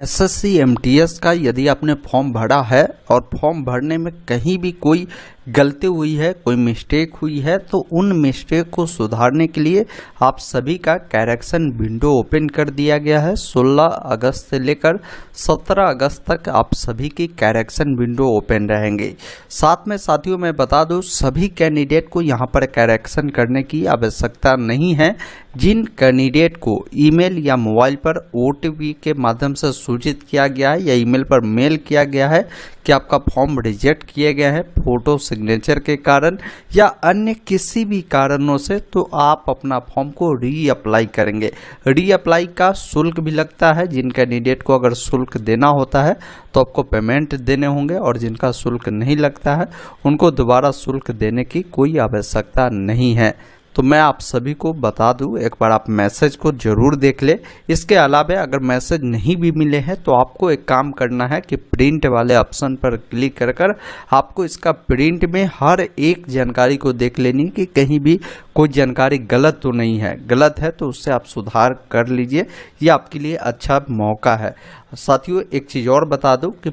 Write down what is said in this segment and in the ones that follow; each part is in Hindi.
एसएससी एमटीएस का यदि आपने फॉर्म भरा है और फॉर्म भरने में कहीं भी कोई गलती हुई है, कोई मिस्टेक हुई है, तो उन मिस्टेक को सुधारने के लिए आप सभी का करेक्शन विंडो ओपन कर दिया गया है। 16 अगस्त से लेकर 17 अगस्त तक आप सभी की करेक्शन विंडो ओपन रहेंगे। साथ में साथियों मैं बता दूं, सभी कैंडिडेट को यहां पर करेक्शन करने की आवश्यकता नहीं है। जिन कैंडिडेट को ईमेल या मोबाइल पर ओटीपी के माध्यम से सूचित किया गया है या ईमेल पर मेल किया गया है कि आपका फॉर्म रिजेक्ट किया गया है फोटो सिग्नेचर के कारण या अन्य किसी भी कारणों से, तो आप अपना फॉर्म को रीअप्लाई करेंगे। रीअप्लाई का शुल्क भी लगता है। जिन कैंडिडेट को अगर शुल्क देना होता है तो आपको पेमेंट देने होंगे, और जिनका शुल्क नहीं लगता है उनको दोबारा शुल्क देने की कोई आवश्यकता नहीं है। तो मैं आप सभी को बता दूं, एक बार आप मैसेज को जरूर देख ले। इसके अलावा अगर मैसेज नहीं भी मिले हैं तो आपको एक काम करना है कि प्रिंट वाले ऑप्शन पर क्लिक कर आपको इसका प्रिंट में हर एक जानकारी को देख लेनी कि कहीं भी कोई जानकारी गलत तो नहीं है। गलत है तो उससे आप सुधार कर लीजिए, ये आपके लिए अच्छा मौका है। साथियों एक चीज़ और बता दूं कि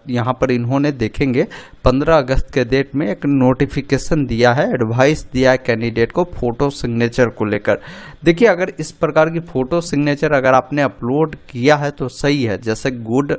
यहाँ पर इन्होंने देखेंगे 15 अगस्त के डेट में एक नोटिफिकेशन दिया है, एडवाइस दिया है कैंडिडेट को फोटो सिग्नेचर को लेकर। देखिए अगर इस प्रकार की फोटो सिग्नेचर अगर आपने अपलोड किया है तो सही है, जैसे गुड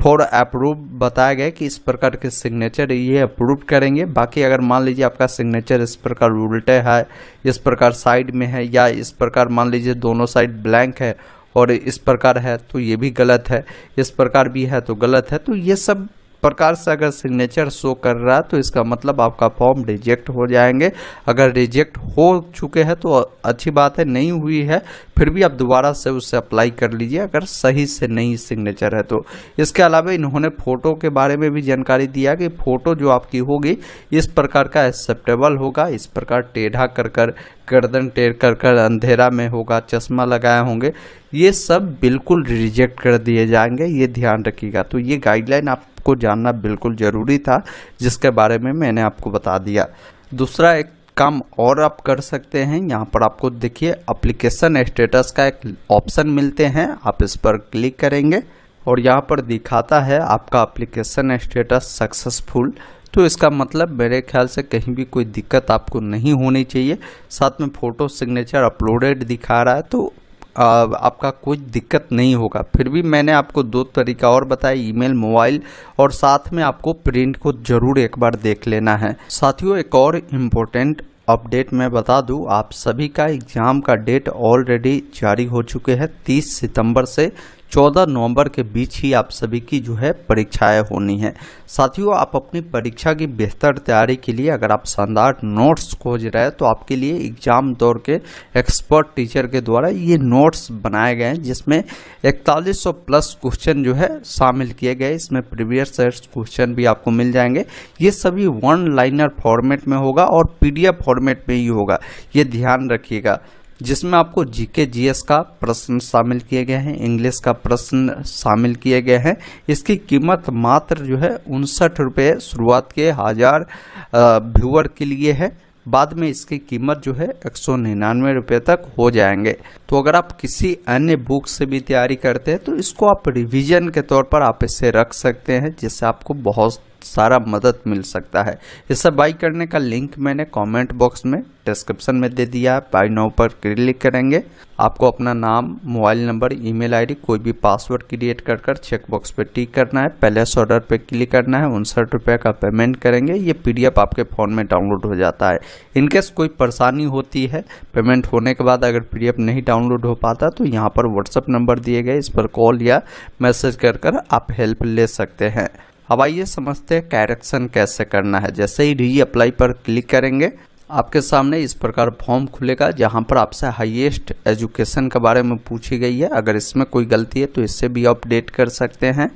फॉर अप्रूव बताया गया कि इस प्रकार के सिग्नेचर ये अप्रूव करेंगे। बाकी अगर मान लीजिए आपका सिग्नेचर इस प्रकार उल्टे है, इस प्रकार साइड में है, या इस प्रकार मान लीजिए दोनों साइड ब्लैंक है और इस प्रकार है तो ये भी गलत है, इस प्रकार भी है तो गलत है। तो ये सब प्रकार से अगर सिग्नेचर शो कर रहा है तो इसका मतलब आपका फॉर्म रिजेक्ट हो जाएंगे। अगर रिजेक्ट हो चुके हैं तो अच्छी बात है, नहीं हुई है फिर भी आप दोबारा से उसे अप्लाई कर लीजिए अगर सही से नहीं सिग्नेचर है तो। इसके अलावा इन्होंने फ़ोटो के बारे में भी जानकारी दिया कि फ़ोटो जो आपकी होगी इस प्रकार का एक्सेप्टेबल होगा, इस प्रकार टेढ़ा कर गर्दन टेढ़ कर अंधेरा में होगा, चश्मा लगाए होंगे, ये सब बिल्कुल रिजेक्ट कर दिए जाएंगे, ये ध्यान रखिएगा। तो ये गाइडलाइन आपको जानना बिल्कुल ज़रूरी था, जिसके बारे में मैंने आपको बता दिया। दूसरा एक काम और आप कर सकते हैं, यहाँ पर आपको देखिए एप्लीकेशन स्टेटस का एक ऑप्शन मिलते हैं, आप इस पर क्लिक करेंगे और यहाँ पर दिखाता है आपका एप्लीकेशन स्टेटस सक्सेसफुल। तो इसका मतलब मेरे ख्याल से कहीं भी कोई दिक्कत आपको नहीं होनी चाहिए। साथ में फ़ोटो सिग्नेचर अपलोडेड दिखा रहा है तो आपका कोई दिक्कत नहीं होगा। फिर भी मैंने आपको दो तरीका और बताया, ईमेल, मोबाइल, और साथ में आपको प्रिंट को जरूर एक बार देख लेना है। साथियों एक और इम्पोर्टेंट अपडेट मैं बता दूं, आप सभी का एग्ज़ाम का डेट ऑलरेडी जारी हो चुके हैं। 30 सितंबर से 14 नवंबर के बीच ही आप सभी की जो है परीक्षाएं होनी है। साथियों आप अपनी परीक्षा की बेहतर तैयारी के लिए अगर आप शानदार नोट्स खोज रहे हैं तो आपके लिए एग्जाम दौर के एक्सपर्ट टीचर के द्वारा ये नोट्स बनाए गए हैं, जिसमें 4100 प्लस क्वेश्चन जो है शामिल किए गए। इसमें प्रीवियस ईयर क्वेश्चन भी आपको मिल जाएंगे। ये सभी वन लाइनर फॉर्मेट में होगा और PDF फॉर्मेट में ही होगा, ये ध्यान रखिएगा। जिसमें आपको जीके जीएस का प्रश्न शामिल किए गए हैं, इंग्लिश का प्रश्न शामिल किए गए हैं। इसकी कीमत मात्र जो है 59 रुपये शुरुआत के 1000 व्यूअर के लिए है। बाद में इसकी कीमत जो है 199 रुपये तक हो जाएंगे। तो अगर आप किसी अन्य बुक से भी तैयारी करते हैं तो इसको आप रिवीजन के तौर पर आप इसे रख सकते हैं, जिससे आपको बहुत सारा मदद मिल सकता है। इसे बाई करने का लिंक मैंने कमेंट बॉक्स में डिस्क्रिप्शन में दे दिया है। बाई नाउ पर क्लिक करेंगे, आपको अपना नाम, मोबाइल नंबर, ईमेल आईडी, कोई भी पासवर्ड क्रिएट कर चेक बॉक्स पे टिक करना है। प्लेस ऑर्डर पे क्लिक करना है, 59 रुपये का पेमेंट करेंगे। ये PDF आपके फ़ोन में डाउनलोड हो जाता है। इनकेस कोई परेशानी होती है पेमेंट होने के बाद, अगर PDF नहीं डाउनलोड हो पाता तो यहाँ पर व्हाट्सएप नंबर दिए गए, इस पर कॉल या मैसेज कर आप हेल्प ले सकते हैं। अब आइए समझते हैं करेक्शन कैसे करना है। जैसे ही रीअप्लाई पर क्लिक करेंगे आपके सामने इस प्रकार फॉर्म खुलेगा, जहां पर आपसे हाईएस्ट एजुकेशन के बारे में पूछी गई है। अगर इसमें कोई गलती है तो इससे भी अपडेट कर सकते हैं।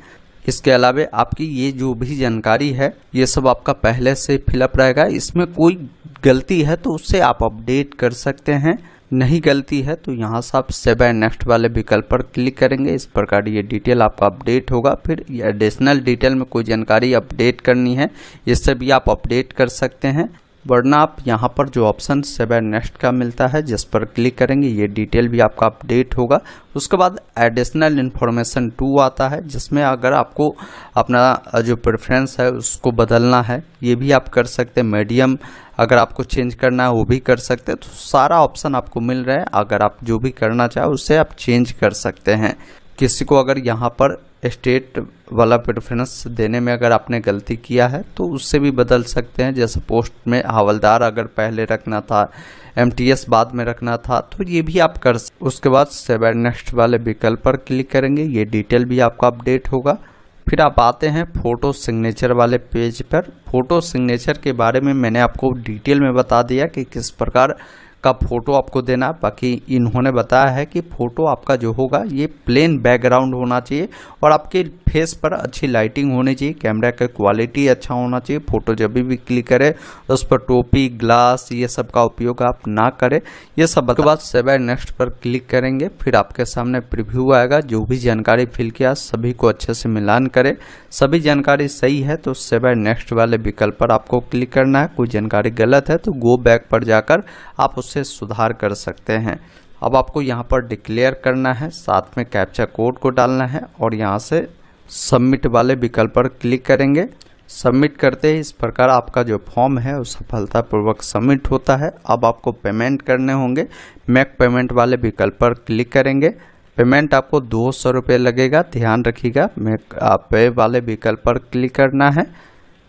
इसके अलावा आपकी ये जो भी जानकारी है ये सब आपका पहले से फिलअप रहेगा। इसमें कोई गलती है तो उससे आप अपडेट कर सकते हैं, नहीं गलती है तो यहाँ से आप सेव एंड नेक्स्ट वाले विकल्प पर क्लिक करेंगे। इस प्रकार ये डिटेल आपका अपडेट होगा। फिर एडिशनल डिटेल में कोई जानकारी अपडेट करनी है, इससे भी आप अपडेट कर सकते हैं। वरना आप यहाँ पर जो ऑप्शन सेव नेक्स्ट का मिलता है जिस पर क्लिक करेंगे ये डिटेल भी आपका अपडेट होगा। उसके बाद एडिशनल इन्फॉर्मेशन 2 आता है जिसमें अगर आपको अपना जो प्रेफरेंस है उसको बदलना है ये भी आप कर सकते हैं। मीडियम अगर आपको चेंज करना है वो भी कर सकते हैं। तो सारा ऑप्शन आपको मिल रहा है, अगर आप जो भी करना चाहे उससे आप चेंज कर सकते हैं। किसी को अगर यहाँ पर स्टेट वाला प्रेफरेंस देने में अगर आपने गलती किया है तो उससे भी बदल सकते हैं। जैसे पोस्ट में हवलदार अगर पहले रखना था, MTS बाद में रखना था, तो ये भी आप कर सकते। उसके बाद सेव नेक्स्ट वाले विकल्प पर क्लिक करेंगे, ये डिटेल भी आपका अपडेट होगा। फिर आप आते हैं फोटो सिग्नेचर वाले पेज पर। फोटो सिग्नेचर के बारे में मैंने आपको डिटेल में बता दिया कि किस प्रकार का फोटो आपको देना। बाकी इन्होंने बताया है कि फोटो आपका जो होगा ये प्लेन बैकग्राउंड होना चाहिए और आपके फेस पर अच्छी लाइटिंग होनी चाहिए, कैमरा का क्वालिटी अच्छा होना चाहिए। फोटो जब भी क्लिक करें उस पर टोपी, ग्लास ये सब का उपयोग आप ना करें। ये सब के बाद सेव नेक्स्ट पर क्लिक करेंगे, फिर आपके सामने प्रीव्यू आएगा। जो भी जानकारी फिल किया सभी को अच्छे से मिलान करें। सभी जानकारी सही है तो सेव नेक्स्ट वाले विकल्प पर आपको क्लिक करना है। कोई जानकारी गलत है तो गो बैक पर जाकर आप उससे सुधार कर सकते हैं। अब आपको यहाँ पर डिक्लेयर करना है, साथ में कैप्चा कोड को डालना है और यहाँ से सबमिट वाले विकल्प पर क्लिक करेंगे। सबमिट करते ही इस प्रकार आपका जो फॉर्म है वो सफलतापूर्वक सबमिट होता है। अब आपको पेमेंट करने होंगे, मेक पेमेंट वाले विकल्प पर क्लिक करेंगे। पेमेंट आपको 200 रुपये लगेगा, ध्यान रखिएगा। मेक पे वाले विकल्प पर क्लिक करना है।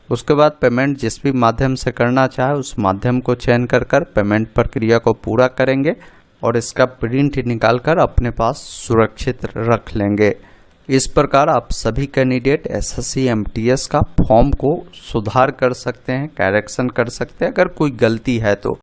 उसके बाद पेमेंट जिस भी माध्यम से करना चाहे उस माध्यम को चयन कर पेमेंट प्रक्रिया को पूरा करेंगे और इसका प्रिंट निकालकर अपने पास सुरक्षित रख लेंगे। इस प्रकार आप सभी कैंडिडेट SSC MTS का फॉर्म को सुधार कर सकते हैं, करेक्शन कर सकते हैं अगर कोई गलती है तो।